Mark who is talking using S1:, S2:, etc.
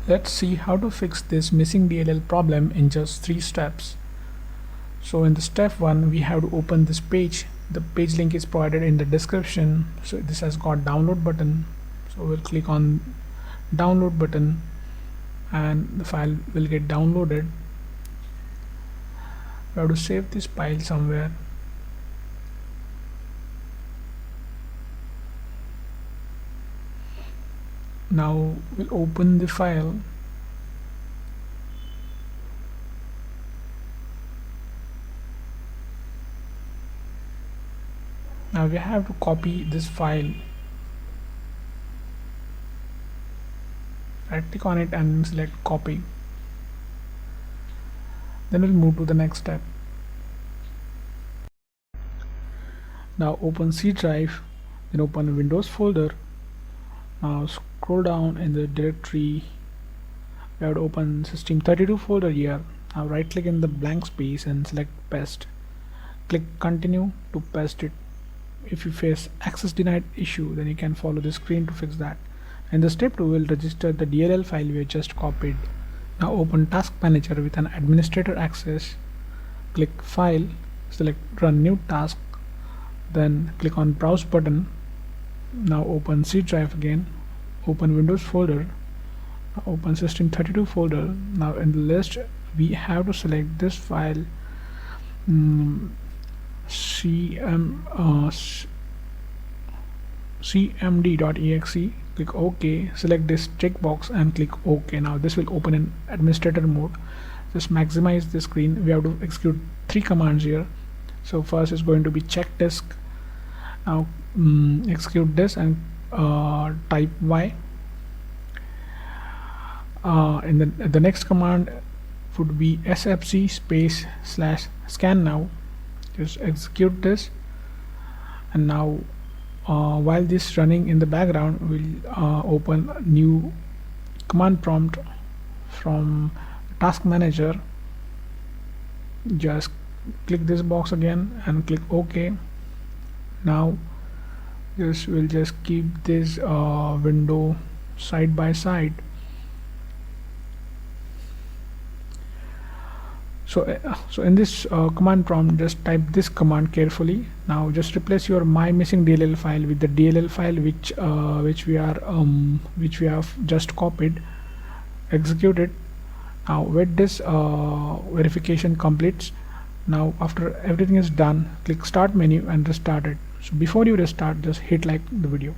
S1: Let's see how to fix this missing DLL problem in just 3 steps. So in the step 1 we have to open this page. The page link is provided in the description. So this has got download button. So we'll click on download button and the file will get downloaded. We have to save this file somewhere. Now we'll open the file. Now we have to copy this file. Right click on it and select copy. Then we'll move to the next step. Now open C drive, then open a Windows folder. Now scroll down in the directory. We have to open system32 folder here. Now right click in the blank space and select paste. Click continue to paste it. If you face access denied issue, then you can follow the screen to fix that. In the step 2 we'll register the DLL file we just copied. Now open task manager with an administrator access. Click file, select run new task, then click on browse button. Now open C drive again, open Windows folder, open system32 folder. Now in the list we have to select this file, cmd.exe. click OK, select this checkbox and click OK. Now this will open in administrator mode. Just maximize the screen. We have to execute 3 commands here. So first is going to be check disk. Now execute this and type Y. In the next command would be sfc space / scan now. Just execute this, and now while this running in the background, we'll open a new command prompt from task manager. Just click this box again and click OK. Now we'll just keep this window side by side. So in this command prompt, just type this command carefully. Now just replace your my missing DLL file with the DLL file which we have just copied. Execute it. Now wait this verification completes. Now after everything is done, click start menu and restart it. So before you restart, just hit like the video.